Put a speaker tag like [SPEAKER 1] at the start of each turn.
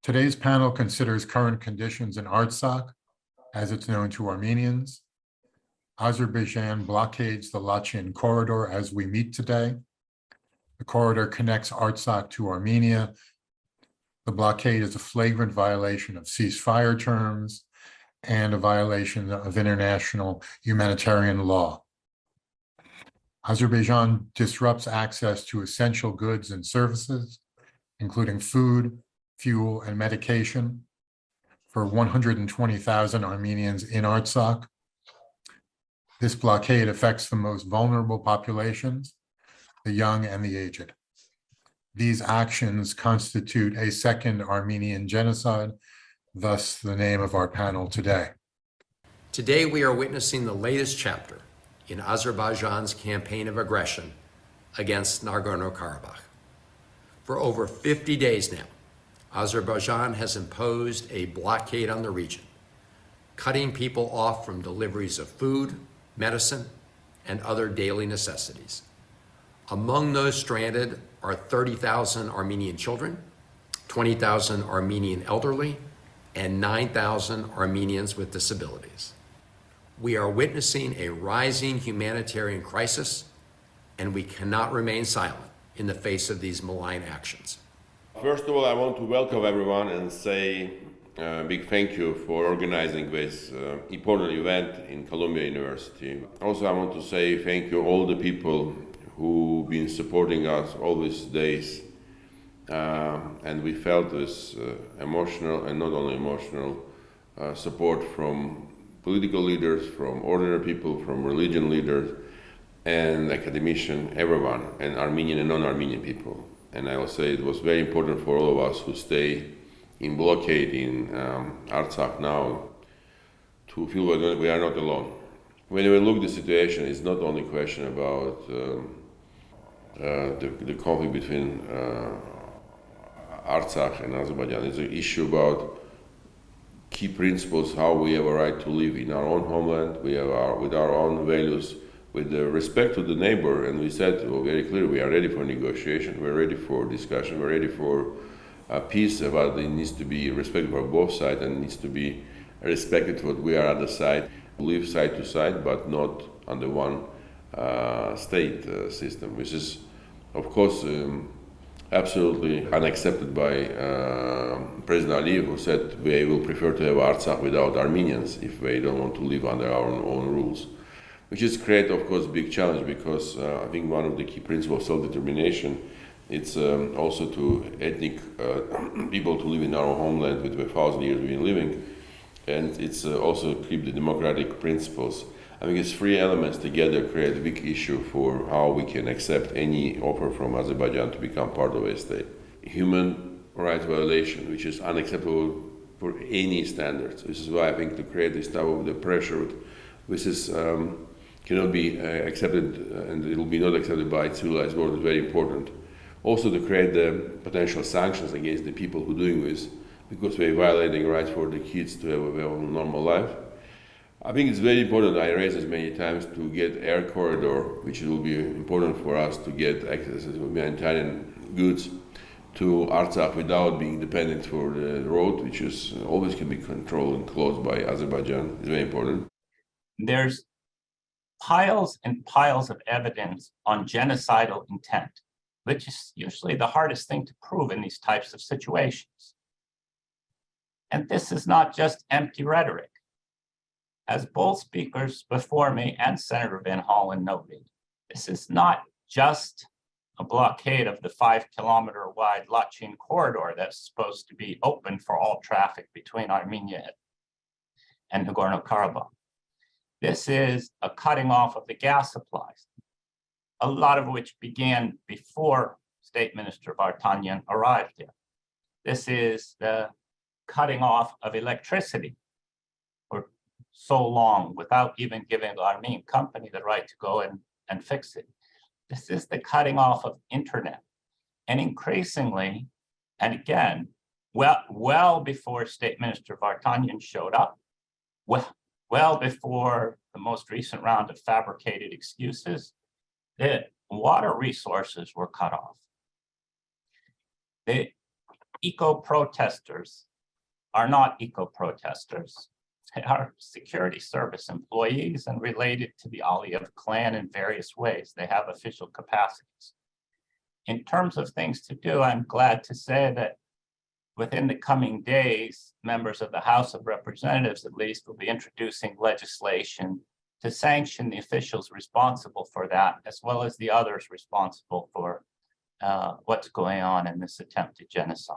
[SPEAKER 1] Today's panel considers current conditions in Artsakh, as it's known to Armenians. Azerbaijan blockades the Lachin corridor as we meet today. The corridor connects Artsakh to Armenia. The blockade is a flagrant violation of ceasefire terms and a violation of international humanitarian law. Azerbaijan disrupts access to essential goods and services, including food, fuel, and medication for 120,000 Armenians in Artsakh. This blockade affects the most vulnerable populations, the young and the aged. These actions constitute a second Armenian genocide, thus the name of our panel today.
[SPEAKER 2] Today, we are witnessing the latest chapter in Azerbaijan's campaign of aggression against Nagorno-Karabakh. For over 50 days now, Azerbaijan has imposed a blockade on the region, cutting people off from deliveries of food, medicine, and other daily necessities. Among those stranded are 30,000 Armenian children, 20,000 Armenian elderly, and 9,000 Armenians with disabilities. We are witnessing a rising humanitarian crisis, and we cannot remain silent in the face of these malign actions.
[SPEAKER 3] First of all, I want to welcome everyone and say a big thank you for organizing this important event in Columbia University. Also, I want to say thank you all the people who've been supporting us all these days. And we felt this emotional and not only emotional support from political leaders, from ordinary people, from religion leaders, and academicians, everyone, and Armenian and non-Armenian people. And I will say it was very important for all of us who stay in blockade in Artsakh now to feel that we are not alone. When we look at the situation, it's not only a question about the conflict between Artsakh and Azerbaijan. It's an issue about key principles, how we have a right to live in our own homeland, with our own values, with the respect to the neighbor. And we said very clearly, we are ready for negotiation, we're ready for discussion, we're ready for peace, but it needs to be respected for both sides and needs to be respected for what we are at the side, live side to side, but not under one state system, which is, of course, absolutely unaccepted by President Aliyev, who said they will prefer to have Artsakh without Armenians if they don't want to live under our own rules. Which is create, of course, a big challenge because I think one of the key principles of self-determination, it's also to ethnic people to live in our homeland with the 1,000 years we've been living, and it's also keep the democratic principles. I think it's three elements together create a big issue for how we can accept any offer from Azerbaijan to become part of a state. Human rights violation, which is unacceptable for any standards. This is why I think to create this type of the pressure, which is cannot be accepted, and it will be not accepted by civilized world, is very important. Also to create the potential sanctions against the people who are doing this, because they're violating rights for the kids to have a normal life. I think it's very important, I raised this many times, to get air corridor, which will be important for us to get access to humanitarian goods to Artsakh without being dependent for the road, which is always can be controlled and closed by Azerbaijan. It's very important.
[SPEAKER 4] There's piles and piles of evidence on genocidal intent, which is usually the hardest thing to prove in these types of situations. And this is not just empty rhetoric. As both speakers before me and Senator Van Hollen noted, this is not just a blockade of the 5-kilometer wide Lachin corridor that's supposed to be open for all traffic between Armenia and Nagorno-Karabakh. This is a cutting off of the gas supplies, a lot of which began before State Minister Vardanian arrived there. This is the cutting off of electricity for so long without even giving the Armenian company the right to go and fix it. This is the cutting off of internet. And increasingly, and again, well before State Minister Vardanian showed up, well before the most recent round of fabricated excuses, the water resources were cut off. eco-protesters are not eco-protesters. They are security service employees and related to the Aliyev clan in various ways. They have official capacities. In terms of things to do, I'm glad to say that within the coming days, members of the House of Representatives, at least, will be introducing legislation to sanction the officials responsible for that, as well as the others responsible for what's going on in this attempted genocide.